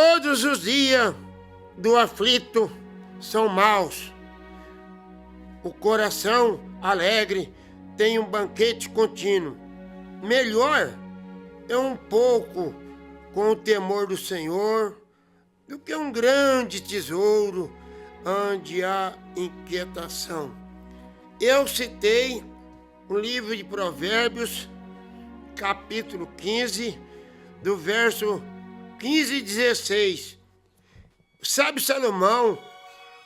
Todos os dias do aflito são maus. O coração alegre tem um banquete contínuo. Melhor é um pouco com o temor do Senhor do que um grande tesouro onde há inquietação. Eu citei o livro de Provérbios, capítulo 15, do verso 15 e 16. Sabe Salomão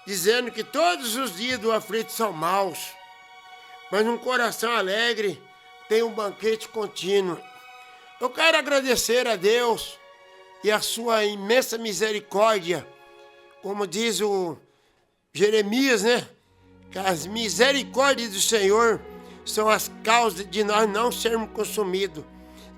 dizendo que todos os dias do aflito são maus, mas um coração alegre tem um banquete contínuo. Eu quero agradecer a Deus e a sua imensa misericórdia, como diz o Jeremias, né? Que as misericórdias do Senhor são as causas de nós não sermos consumidos.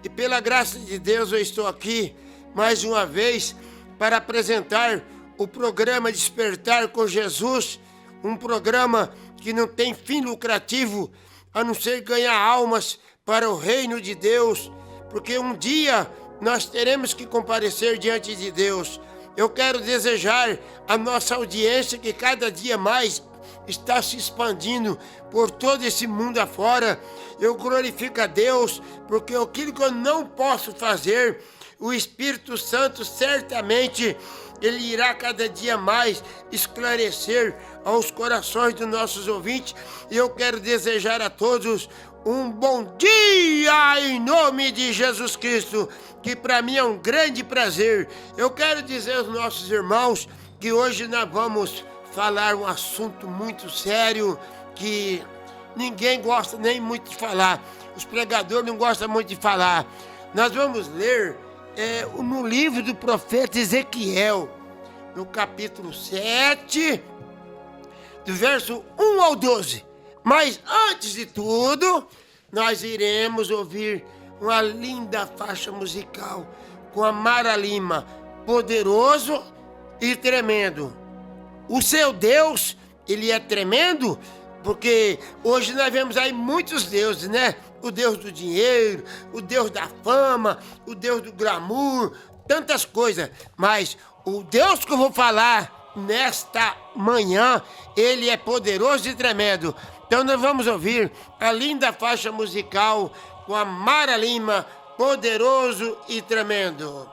E pela graça de Deus eu estou aqui mais uma vez para apresentar o programa Despertar com Jesus, um programa que não tem fim lucrativo a não ser ganhar almas para o reino de Deus, porque um dia nós teremos que comparecer diante de Deus. Eu quero desejar à nossa audiência que cada dia mais está se expandindo por todo esse mundo afora. Eu glorifico a Deus, porque aquilo que eu não posso fazer, o Espírito Santo certamente ele irá cada dia mais esclarecer aos corações dos nossos ouvintes. E eu quero desejar a todos um bom dia em nome de Jesus Cristo, que para mim é um grande prazer. Eu quero dizer aos nossos irmãos que hoje nós vamos falar um assunto muito sério que ninguém gosta nem muito de falar. Os pregadores não gostam muito de falar. Nós vamos ler no livro do profeta Ezequiel, no capítulo 7, do verso 1 ao 12. Mas antes de tudo, nós iremos ouvir uma linda faixa musical com a Mara Lima, Poderoso e Tremendo. O seu Deus, ele é tremendo, porque hoje nós vemos aí muitos deuses, né? O Deus do dinheiro, o Deus da fama, o Deus do glamour, tantas coisas. Mas o Deus que eu vou falar nesta manhã, ele é poderoso e tremendo. Então nós vamos ouvir a linda faixa musical com a Mara Lima, Poderoso e Tremendo.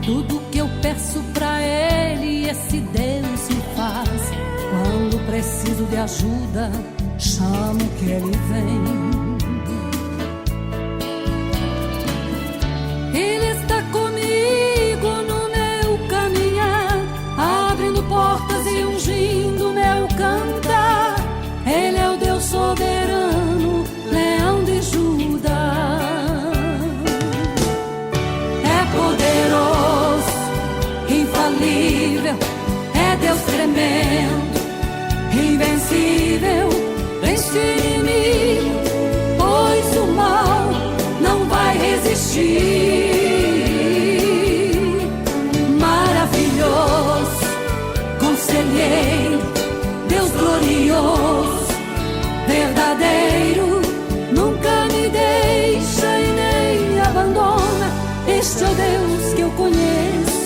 Tudo que eu peço pra Ele, esse Deus me faz. Quando preciso de ajuda, chamo que Ele vem. Ele está comigo no meu caminhar, abrindo portas e ungindo meu cantar. Ele é o Deus soberano, leão de Judá. Infalível, é Deus tremendo, invencível, vence o inimigo, pois o mal não vai resistir. Maravilhoso, conselheiro, Deus glorioso, verdadeiro, nunca me deixa e nem abandona. Este é o Deus que eu conheço.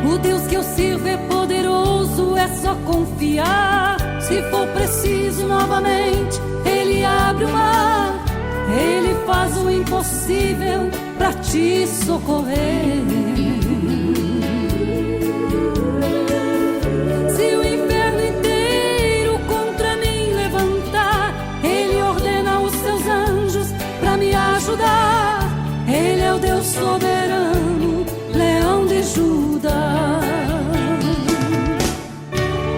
O Deus que eu sirvo é poderoso, é só confiar. Se for preciso novamente, Ele abre o mar. Ele faz o impossível pra te socorrer. Se o inferno inteiro com Deus soberano, leão de Judá.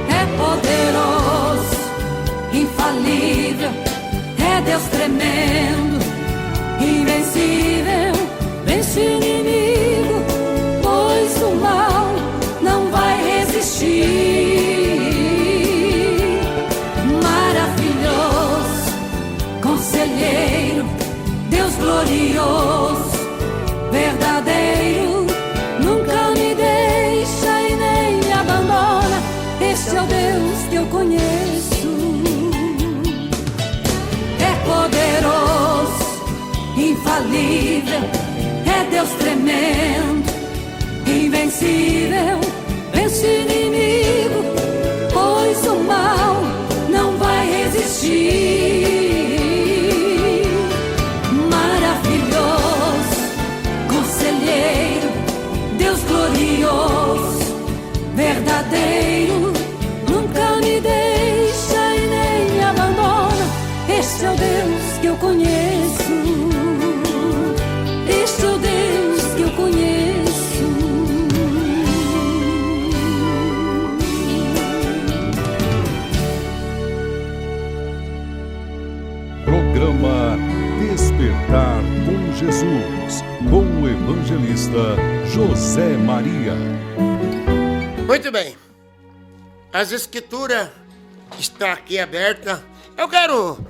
É poderoso, infalível, é Deus tremendo, invencível, vence o inimigo, pois o mal não vai resistir. Maravilhoso, conselheiro, Deus glorioso, verdadeiro, nunca me deixa e nem me abandona. Este é o Deus que eu conheço. É poderoso, infalível, é Deus tremendo, invencível, vence o inimigo, pois o mal não vai resistir. Maravilhoso, conselheiro, Deus glorioso, verdadeiro, nunca me deixa e nem me abandona. Este é o Deus que eu conheço. Este é o Deus que eu conheço. Programa Despertar com Jesus, com o evangelista José Maria. Muito bem. As escrituras estão aqui abertas. Eu quero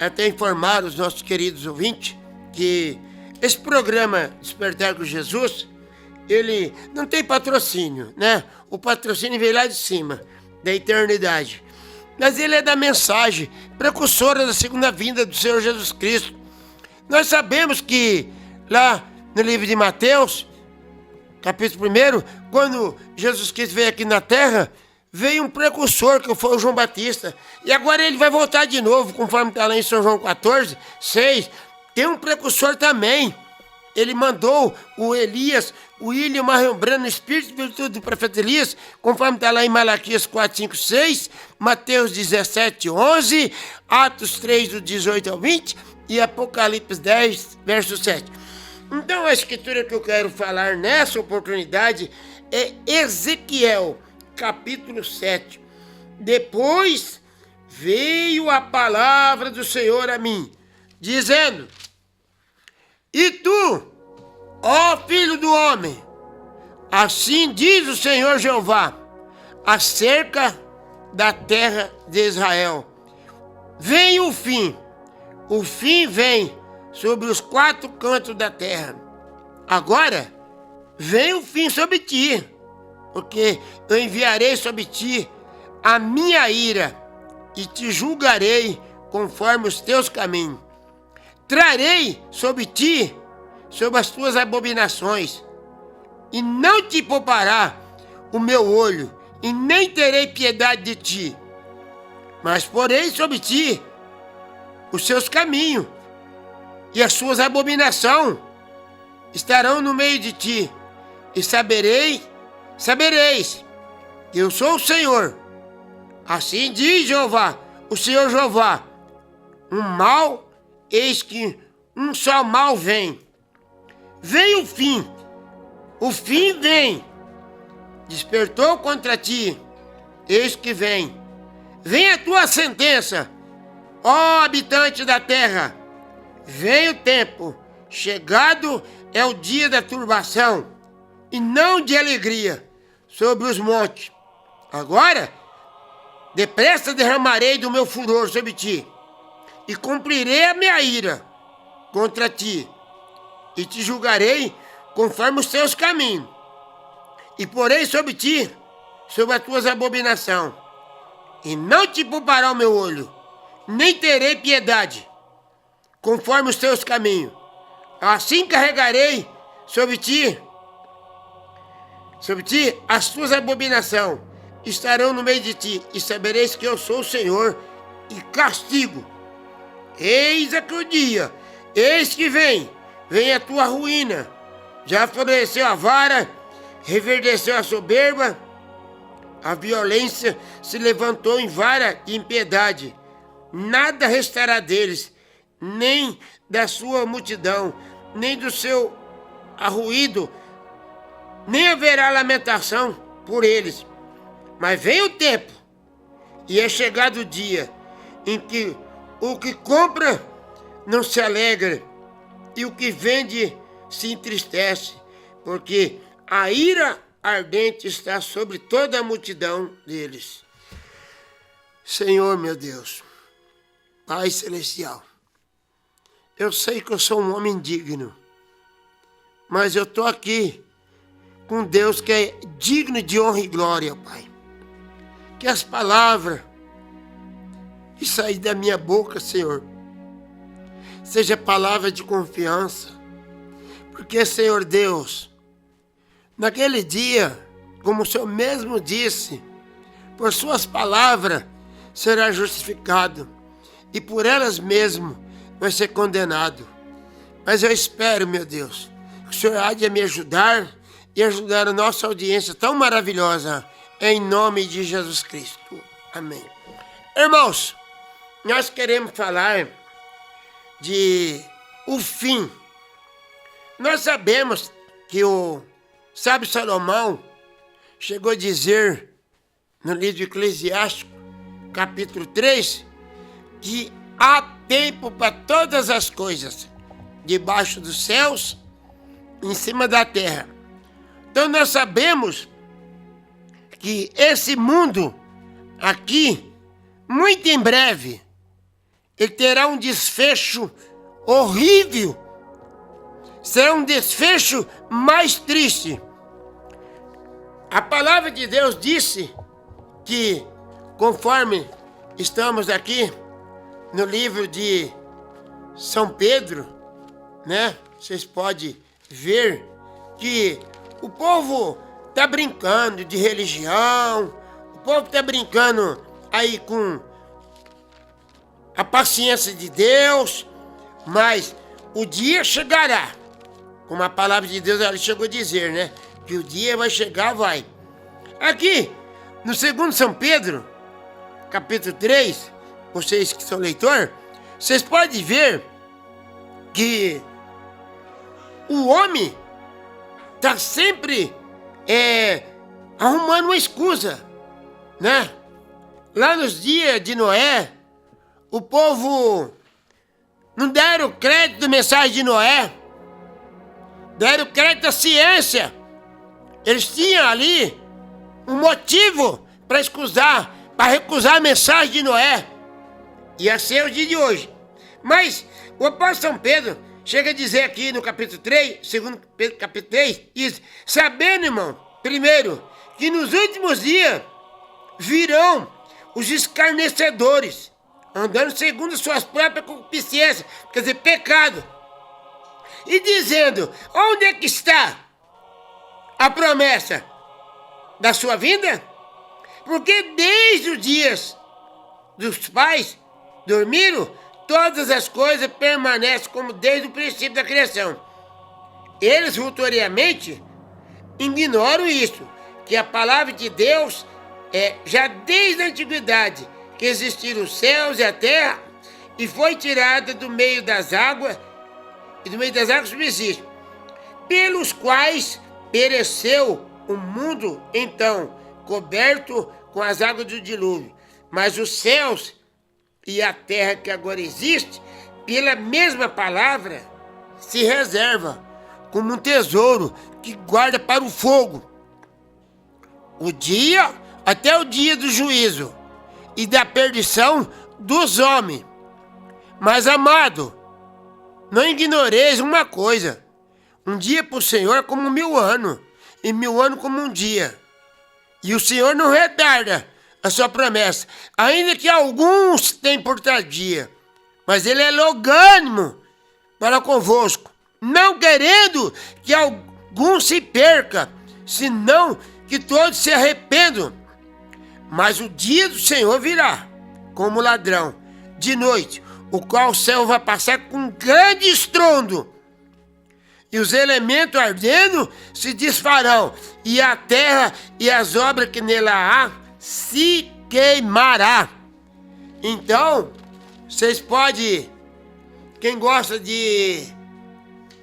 até informar os nossos queridos ouvintes que esse programa Despertar com Jesus, ele não tem patrocínio, né? O patrocínio veio lá de cima, da eternidade. Mas ele é da mensagem precursora da segunda vinda do Senhor Jesus Cristo. Nós sabemos que lá no livro de Mateus, capítulo 1, quando Jesus Cristo veio aqui na terra, veio um precursor que foi o João Batista. E agora ele vai voltar de novo, conforme está lá em São João 14, 6. Tem um precursor também. Ele mandou o Elias, o William Marrombrando, Espírito e virtude do profeta Elias, conforme está lá em Malaquias 4, 5, 6, Mateus 17, 11, Atos 3, do 18 ao 20 e Apocalipse 10, verso 7. Então a escritura que eu quero falar nessa oportunidade é Ezequiel, capítulo 7. Depois veio a palavra do Senhor a mim, dizendo: E tu, ó filho do homem, assim diz o Senhor Jeová, acerca da terra de Israel: Vem o fim vem sobre os quatro cantos da terra. Agora vem o fim sobre ti, porque eu enviarei sobre ti a minha ira e te julgarei conforme os teus caminhos. Trarei sobre ti, sobre as tuas abominações, e não te poupará o meu olho, e nem terei piedade de ti. Mas porei sobre ti os seus caminhos, e as suas abominações estarão no meio de ti, e sabereis que eu sou o Senhor. Assim diz Jeová, o Senhor Jeová: um mal, eis que um só mal vem. Vem o fim vem. Despertou contra ti, eis que vem. Vem a tua sentença, ó habitante da terra. Vem o tempo, chegado é o dia da turbação, e não de alegria, sobre os montes. Agora, depressa derramarei do meu furor sobre ti, e cumprirei a minha ira contra ti, e te julgarei conforme os teus caminhos, e porei sobre ti, sobre as tuas abominações, e não te poupará o meu olho, nem terei piedade, conforme os teus caminhos. Assim carregarei sobre ti as tuas abominações, estarão no meio de ti, e sabereis que eu sou o Senhor, e castigo. Eis aqui o dia, eis que vem a tua ruína. Já floresceu a vara, reverdeceu a soberba, a violência se levantou em vara de impiedade. Nada restará deles, nem da sua multidão, nem do seu há ruído, nem haverá lamentação por eles. Mas vem o tempo, e é chegado o dia, em que o que compra não se alegra, e o que vende se entristece, porque a ira ardente está sobre toda a multidão deles. Senhor, meu Deus, Pai Celestial, eu sei que eu sou um homem digno, mas eu estou aqui com Deus que é digno de honra e glória, Pai. Que as palavras que saem da minha boca, Senhor, seja palavra de confiança, porque, Senhor Deus, naquele dia, como o Senhor mesmo disse, por suas palavras será justificado, e por elas mesmo vai ser condenado. Mas eu espero, meu Deus, que o Senhor há de me ajudar e ajudar a nossa audiência tão maravilhosa, em nome de Jesus Cristo. Amém. Irmãos, nós queremos falar de o fim. Nós sabemos que o sábio Salomão chegou a dizer no livro de Eclesiástico, capítulo 3, que há tempo para todas as coisas, debaixo dos céus, em cima da terra. Então nós sabemos que esse mundo aqui, muito em breve, ele terá um desfecho horrível. Será um desfecho mais triste. A palavra de Deus disse que, conforme estamos aqui no livro de São Pedro, né? Vocês podem ver que o povo está brincando de religião, o povo está brincando aí com a paciência de Deus, mas o dia chegará, como a palavra de Deus ela chegou a dizer, né? Que o dia vai chegar, vai. Aqui, no 2 São Pedro, capítulo 3, vocês que são leitor, vocês podem ver que o homem está sempre arrumando uma escusa, né? Lá nos dias de Noé, o povo não deram crédito à mensagem de Noé, deram crédito à ciência. Eles tinham ali um motivo para escusar, para recusar a mensagem de Noé. E assim é o dia de hoje. Mas o apóstolo São Pedro chega a dizer aqui no capítulo 3, 2 Pedro capítulo 3, diz: sabendo, irmão, primeiro, que nos últimos dias virão os escarnecedores, andando segundo suas próprias concupiscências, quer dizer, pecado, e dizendo: onde é que está a promessa da sua vinda? Porque desde os dias dos pais dormiram, todas as coisas permanecem como desde o princípio da criação. Eles, voluntariamente, ignoram isso, que a palavra de Deus já desde a antiguidade, que existiram os céus e a terra, e foi tirada do meio das águas, e do meio das águas subsiste, pelos quais pereceu o mundo, então, coberto com as águas do dilúvio. Mas os céus e a terra que agora existe, pela mesma palavra, se reserva como um tesouro que guarda para o fogo, o dia, até o dia do juízo e da perdição dos homens. Mas, amado, não ignoreis uma coisa: um dia para o Senhor é como 1000 anos, e 1000 anos como um dia. E o Senhor não retarda a sua promessa, ainda que alguns tenham por tardia, mas Ele é longânimo para convosco, não querendo que algum se perca, senão que todos se arrependam. Mas o dia do Senhor virá como ladrão de noite, o qual o céu vai passar com grande estrondo, e os elementos ardendo se desfarão, e a terra e as obras que nela há se queimará. Então, vocês podem, quem gosta de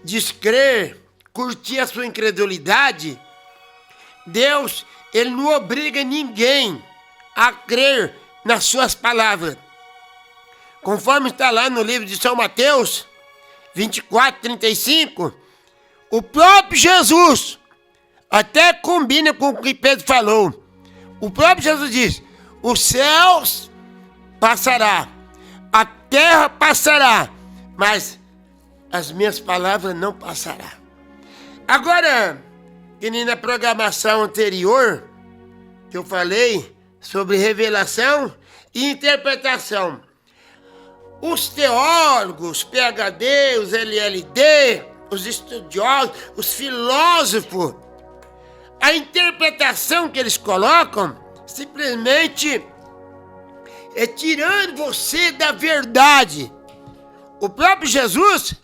descrer curtir a sua incredulidade, Deus, ele não obriga ninguém a crer nas suas palavras. Conforme está lá no livro de São Mateus 24:35, o próprio Jesus até combina com o que Pedro falou. O próprio Jesus diz: os céus passará, a terra passará, mas as minhas palavras não passarão. Agora, que nem na programação anterior, que eu falei sobre revelação e interpretação, os teólogos, PhD, os LLD, os estudiosos, os filósofos, a interpretação que eles colocam simplesmente é tirando você da verdade. O próprio Jesus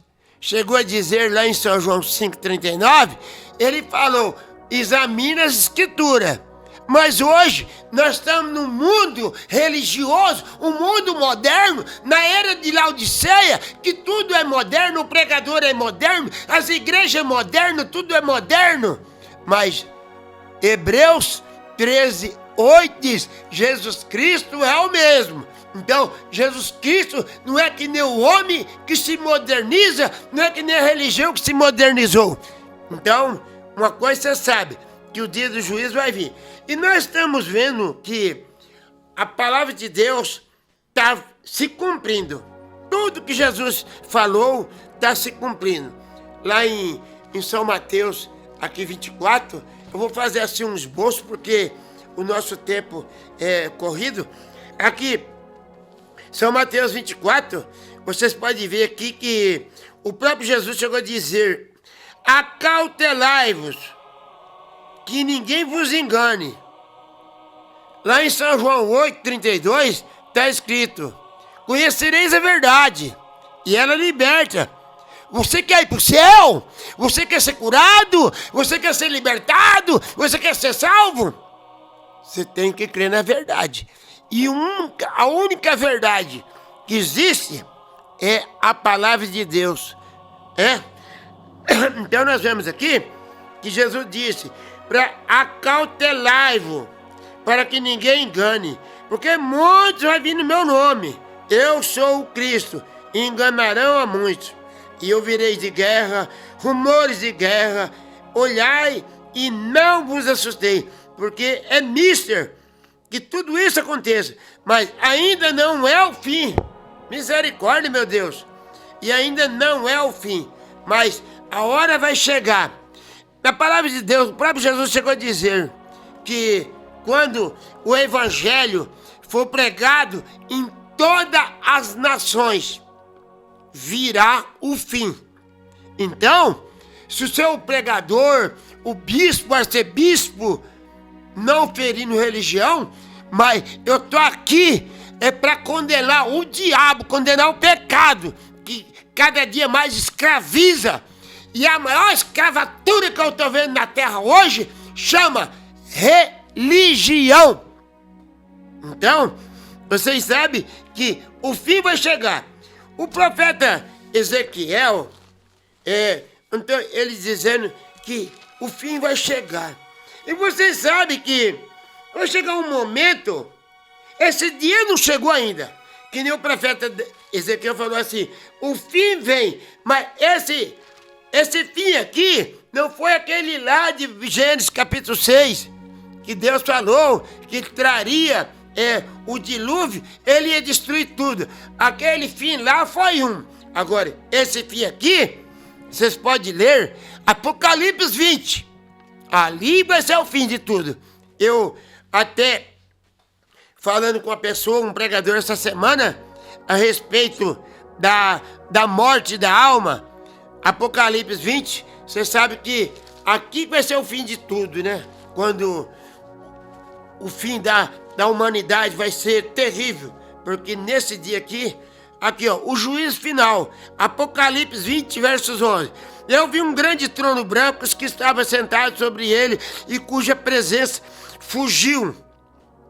chegou a dizer lá em São João 5,39, ele falou: examina as escrituras. Mas hoje nós estamos num mundo religioso, um mundo moderno, na era de Laodiceia, que tudo é moderno, o pregador é moderno, as igrejas é moderno, tudo é moderno. Mas Hebreus 13:8 diz: Jesus Cristo é o mesmo. Então, Jesus Cristo não é que nem o homem que se moderniza, não é que nem a religião que se modernizou. Então, uma coisa você sabe, que o dia do juízo vai vir. E nós estamos vendo que a palavra de Deus está se cumprindo. Tudo que Jesus falou está se cumprindo. Lá em São Mateus, aqui 24, eu vou fazer assim um esboço, porque o nosso tempo é corrido. Aqui, São Mateus 24, vocês podem ver aqui que o próprio Jesus chegou a dizer: acautelai-vos, que ninguém vos engane. Lá em São João 8:32 está escrito: conhecereis a verdade, e ela liberta. Você quer ir para o céu? Você quer ser curado? Você quer ser libertado? Você quer ser salvo? Você tem que crer na verdade. E a única verdade que existe é a palavra de Deus. Então nós vemos aqui que Jesus disse para acautelai-vos, para que ninguém engane, porque muitos vão vir no meu nome. Eu sou o Cristo, e enganarão a muitos. E ouvireis de guerra, rumores de guerra. Olhai e não vos assustei, porque é mister que tudo isso aconteça, mas ainda não é o fim. Misericórdia, meu Deus. E ainda não é o fim, mas a hora vai chegar. Na palavra de Deus, o próprio Jesus chegou a dizer que quando o evangelho for pregado em todas as nações, virá o fim. Então, se o seu pregador, o bispo, o arcebispo, não ferindo religião, mas eu tô aqui para condenar o diabo, condenar o pecado, que cada dia mais escraviza. E a maior escravatura que eu tô vendo na terra hoje chama religião. Então, vocês sabem que o fim vai chegar. O profeta Ezequiel, então ele dizendo que o fim vai chegar. E vocês sabem que vai chegar um momento, esse dia não chegou ainda, que nem o profeta Ezequiel falou assim: o fim vem, mas esse fim aqui não foi aquele lá de Gênesis capítulo 6, que Deus falou que traria o dilúvio, ele ia destruir tudo. Aquele fim lá foi um. Agora, esse fim aqui, vocês podem ler Apocalipse 20. Ali vai ser o fim de tudo. Eu até falando com uma pessoa, um pregador essa semana, a respeito da morte da alma, Apocalipse 20, você sabe que aqui vai ser o fim de tudo, né? Quando o fim da humanidade vai ser terrível, porque nesse dia aqui, ó, o juízo final, Apocalipse 20, versos 11. Eu vi um grande trono branco que estava sentado sobre ele e cuja presença fugiu.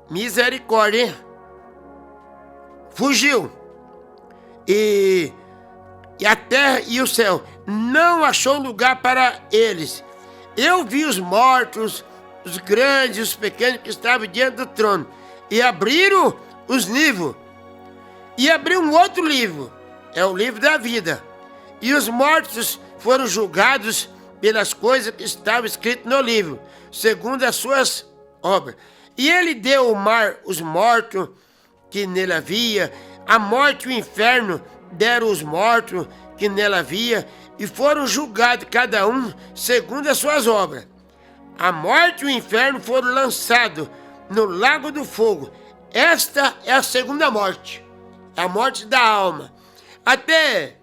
Misericórdia, hein? Fugiu. E a terra e o céu não achou lugar para eles. Eu vi os mortos, os grandes e os pequenos que estavam diante do trono, e abriram os livros. E abriu um outro livro, é o livro da vida. E os mortos foram julgados pelas coisas que estavam escritas no livro, segundo as suas obras. E ele deu ao mar os mortos que nele havia, a morte e o inferno deram os mortos que nela havia, e foram julgados cada um segundo as suas obras. A morte e o inferno foram lançados no lago do fogo. Esta é a segunda morte, a morte da alma. Até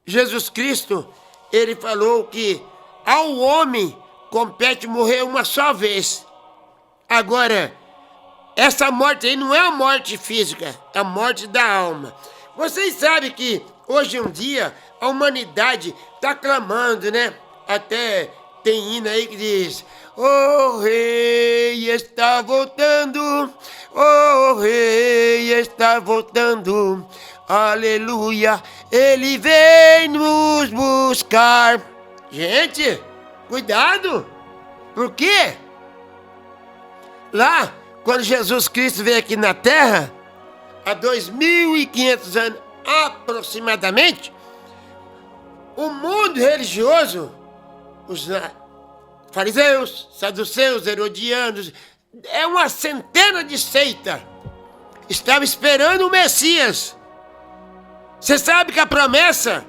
Jesus Cristo, ele falou que ao homem compete morrer uma só vez. Agora, essa morte aí não é a morte física, é a morte da alma. Vocês sabem que hoje em dia a humanidade está clamando, né? Até tem hino aí que diz: o rei está voltando, o rei está voltando, aleluia, ele vem nos buscar. Gente, cuidado, por quê? Lá, quando Jesus Cristo veio aqui na Terra, há 2.500 anos aproximadamente, o mundo religioso, os fariseus, saduceus, herodianos, é uma centena de seitas, estava esperando o Messias. Você sabe que a promessa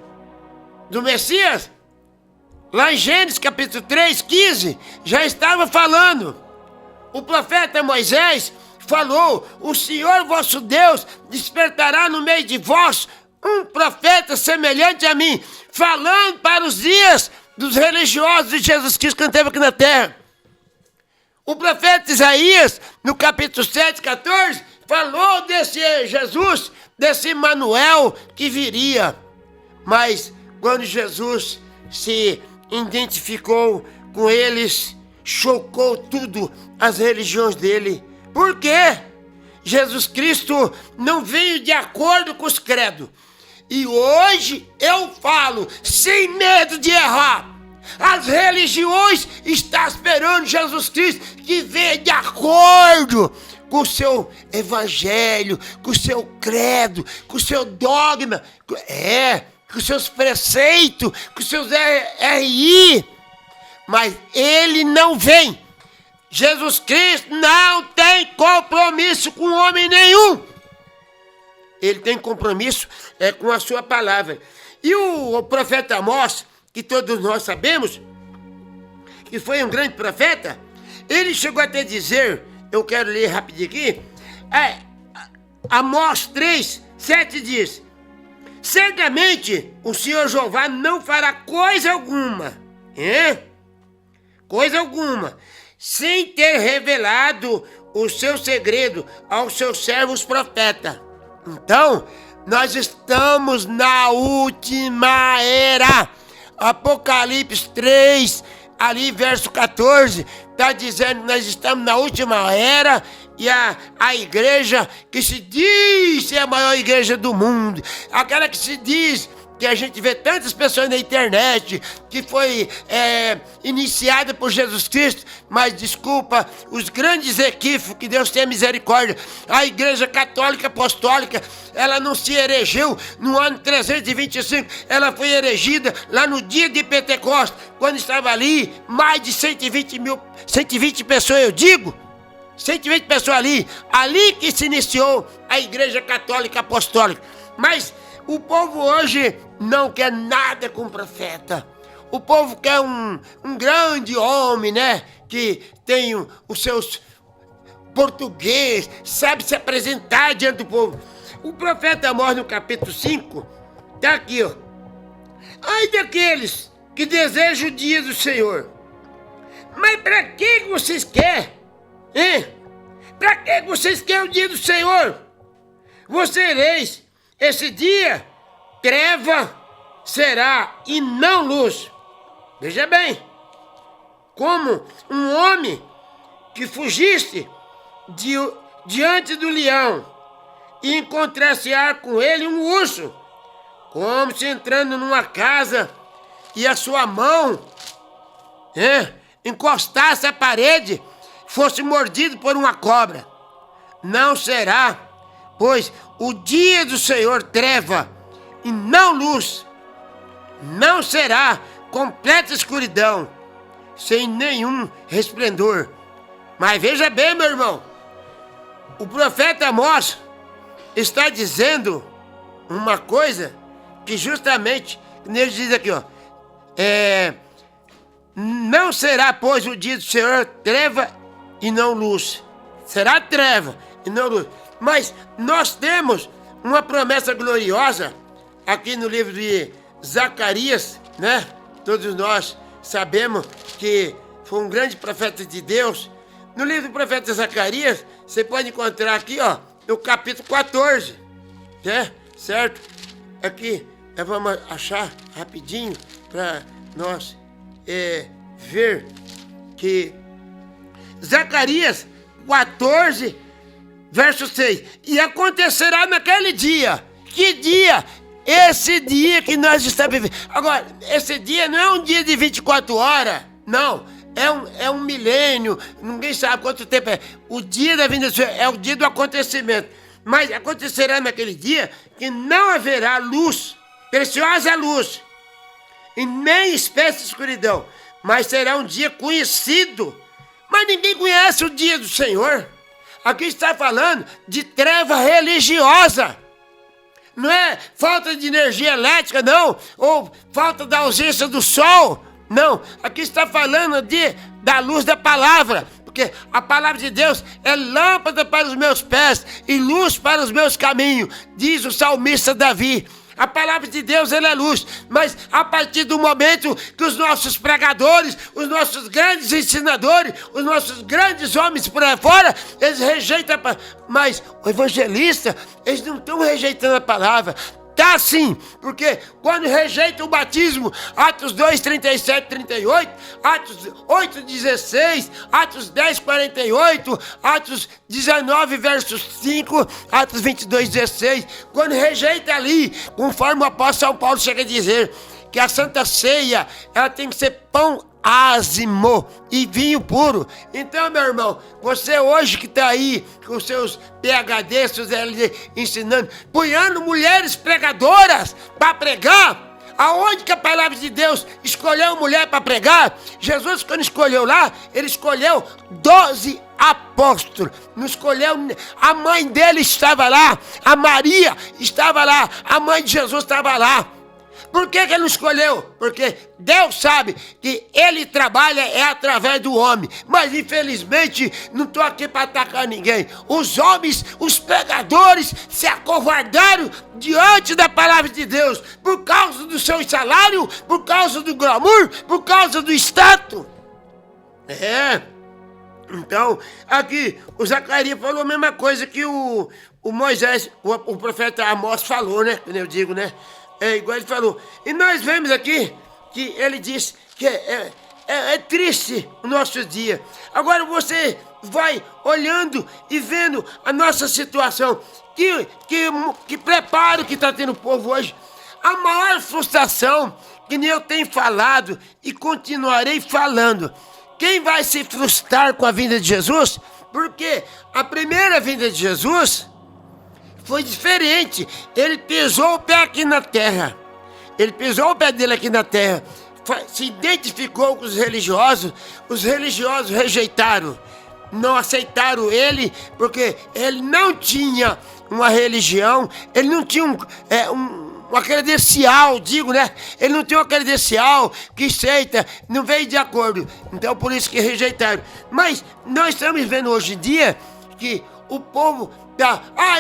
do Messias, lá em Gênesis capítulo 3, 15, já estava falando. O profeta Moisés falou: o Senhor vosso Deus despertará no meio de vós um profeta semelhante a mim, falando para os dias dos religiosos de Jesus Cristo que esteve aqui na terra. O profeta Isaías, no capítulo 7, 14, falou desse Jesus, desse Emanuel que viria. Mas quando Jesus se identificou com eles, chocou tudo as religiões dele. Por quê? Jesus Cristo não veio de acordo com os credos. E hoje eu falo, sem medo de errar, as religiões estão esperando Jesus Cristo que venha de acordo com o seu evangelho, com o seu credo, com o seu dogma, com os seus preceitos, com os seus RI. Mas ele não vem. Jesus Cristo não tem compromisso com homem nenhum. Ele tem compromisso com a sua palavra. E o profeta Amós, que todos nós sabemos, que foi um grande profeta, ele chegou até a dizer, eu quero ler rapidinho aqui, Amós 3, 7 diz: certamente o Senhor Jeová não fará coisa alguma, coisa alguma, sem ter revelado o seu segredo aos seus servos profetas. Então, nós estamos na última era. Apocalipse 3, ali verso 14, está dizendo que nós estamos na última era. E a igreja que se diz ser a maior igreja do mundo, aquela que se diz, que a gente vê tantas pessoas na internet, que foi iniciada por Jesus Cristo, mas desculpa, os grandes equívocos, que Deus tenha misericórdia. A igreja católica apostólica, ela não se elegeu no ano 325, ela foi erigida lá no dia de Pentecostes, quando estava ali mais de 120 pessoas, eu digo, 120 pessoas ali que se iniciou a igreja católica apostólica. Mas o povo hoje não quer nada com o profeta. O povo quer um grande homem, né? Que tem os seus português, sabe se apresentar diante do povo. O profeta Amós, no capítulo 5, tá aqui, ó. Ai daqueles que desejam o dia do Senhor. Mas para que vocês querem? Para que vocês querem o dia do Senhor? Vocês, esse dia, treva será e não luz. Veja bem, como um homem que fugiste diante do leão e encontrasse com ele um urso, como se entrando numa casa e a sua mão encostasse à parede, fosse mordido por uma cobra. Não será, pois o dia do Senhor treva e não luz. Não será completa escuridão, sem nenhum resplendor. Mas veja bem, meu irmão, o profeta Amós está dizendo uma coisa que justamente, ele diz aqui, ó, não será, pois, o dia do Senhor treva e não luz. Será treva e não luz. Mas nós temos uma promessa gloriosa aqui no livro de Zacarias, né? Todos nós sabemos que foi um grande profeta de Deus. No livro do profeta Zacarias, você pode encontrar aqui, ó, no capítulo 14, né? Certo? Aqui, vamos achar rapidinho para nós ver que Zacarias 14, verso 6. E acontecerá naquele dia. Que dia? Esse dia que nós estamos vivendo. Agora, esse dia não é um dia de 24 horas, não. É um milênio, ninguém sabe quanto tempo é. O dia da vinda do Senhor é o dia do acontecimento. Mas acontecerá naquele dia que não haverá luz, preciosa luz, e nem espécie de escuridão. Mas será um dia conhecido. Mas ninguém conhece o dia do Senhor. Aqui está falando de treva religiosa. Não é falta de energia elétrica, não. Ou falta da ausência do sol. Não, aqui está falando da luz da palavra, porque a palavra de Deus é lâmpada para os meus pés e luz para os meus caminhos, diz o salmista Davi. A palavra de Deus, ela é luz, mas a partir do momento que os nossos pregadores, os nossos grandes ensinadores, os nossos grandes homens por aí fora, eles rejeitam, mas o evangelista, eles não estão rejeitando a palavra. Tá sim, porque quando rejeita o batismo, Atos 2, 37, 38, Atos 8, 16, Atos 10, 48, Atos 19, verso 5, Atos 22, 16, quando rejeita ali, conforme o apóstolo São Paulo chega a dizer, que a Santa Ceia, ela tem que ser pão ázimo e vinho puro. Então, meu irmão, você hoje que está aí com seus PhD, seus LD, ensinando, punhando mulheres pregadoras para pregar, aonde que a palavra de Deus escolheu mulher para pregar? Jesus, quando escolheu lá, ele escolheu 12 apóstolos. Não escolheu, a mãe dele estava lá, a Maria estava lá, a mãe de Jesus estava lá. Por que ele não escolheu? Porque Deus sabe que ele trabalha através do homem. Mas infelizmente não estou aqui para atacar ninguém. Os homens, os pregadores se acovardaram diante da palavra de Deus. Por causa do seu salário, por causa do glamour, por causa do status. Então, aqui o Zacarias falou a mesma coisa que o Moisés, o profeta Amós falou, né? Como eu digo, né? É igual ele falou. E nós vemos aqui que ele diz que é triste o nosso dia. Agora você vai olhando e vendo a nossa situação. Que preparo que está tendo o povo hoje. A maior frustração que nem eu tenho falado e continuarei falando. Quem vai se frustrar com a vinda de Jesus? Porque a primeira vinda de Jesus foi diferente. Ele pisou o pé aqui na terra. Ele pisou o pé dele aqui na terra. Se identificou com os religiosos. Os religiosos rejeitaram. Não aceitaram ele, porque ele não tinha uma religião. Ele não tinha uma credencial, digo, né? Ele não tinha uma credencial que aceita, não veio de acordo. Então, por isso que rejeitaram. Mas nós estamos vendo hoje em dia que o povo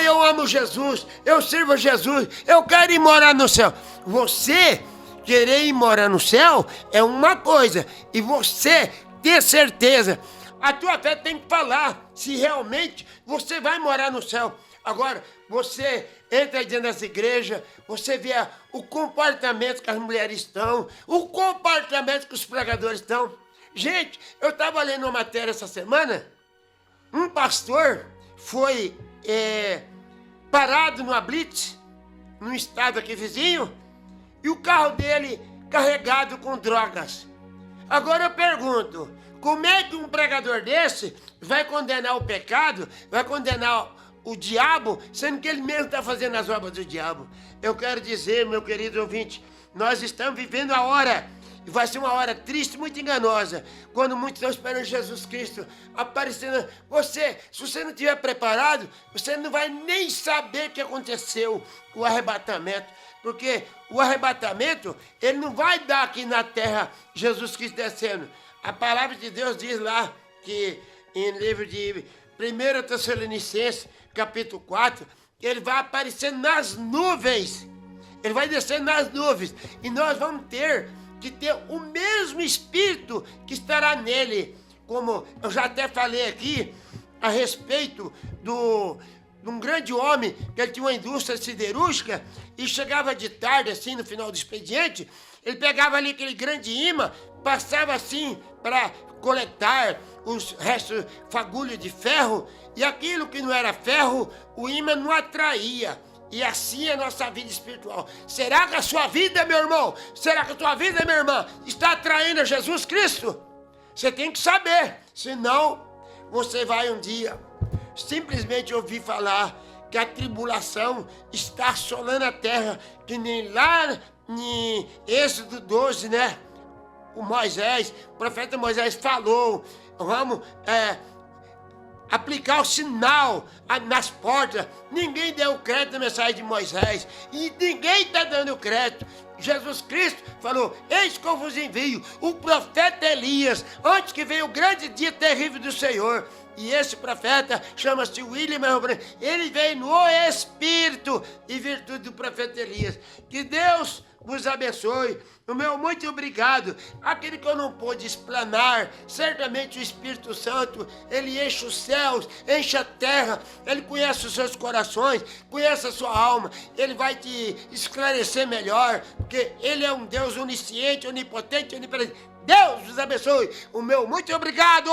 eu amo Jesus, eu sirvo a Jesus, eu quero ir morar no céu. Você querer ir morar no céu é uma coisa, e você ter certeza, a tua fé tem que falar se realmente você vai morar no céu. Agora, você entra dentro dessa igreja, você vê o comportamento que as mulheres estão, o comportamento que os pregadores estão. Gente, eu estava lendo uma matéria essa semana, um pastor foi parado numa blitz, num estado aqui vizinho, e o carro dele carregado com drogas. Agora eu pergunto, como é que um pregador desse vai condenar o pecado, vai condenar o diabo, sendo que ele mesmo está fazendo as obras do diabo? Eu quero dizer, meu querido ouvinte, nós estamos vivendo a hora, e vai ser uma hora triste, muito enganosa, quando muitos estão esperando Jesus Cristo aparecendo. Se você não estiver preparado, você não vai nem saber o que aconteceu, o arrebatamento. Porque o arrebatamento, ele não vai dar aqui na terra Jesus Cristo descendo. A palavra de Deus diz lá, que em livro de 1 Tessalonicenses, capítulo 4, que ele vai aparecendo nas nuvens. Ele vai descendo nas nuvens. E nós vamos ter que ter o mesmo Espírito que estará nele. Como eu já até falei aqui, a respeito de um grande homem, que ele tinha uma indústria siderúrgica, e chegava de tarde, assim, no final do expediente, ele pegava ali aquele grande imã, passava assim para coletar os restos, fagulhas de ferro, e aquilo que não era ferro, o imã não atraía. E assim é a nossa vida espiritual. Será que a sua vida, meu irmão, será que a tua vida, minha irmã, está atraindo a Jesus Cristo? Você tem que saber, senão você vai um dia simplesmente ouvir falar que a tribulação está assolando a terra, que nem lá em Êxodo 12, né? O profeta Moisés falou, vamos aplicar o sinal nas portas. Ninguém deu crédito na mensagem de Moisés, e ninguém está dando crédito. Jesus Cristo falou: eis que eu vos envio o profeta Elias, antes que venha o grande dia terrível do Senhor. E esse profeta chama-se William Branham. Ele veio no espírito e virtude do profeta Elias. Que Deus vos abençoe. O meu muito obrigado. Aquele que eu não pude explanar, certamente o Espírito Santo, ele enche os céus, enche a terra, ele conhece os seus corações, conhece a sua alma, ele vai te esclarecer melhor, porque ele é um Deus onisciente, onipotente, onipresente. Deus vos abençoe. O meu muito obrigado.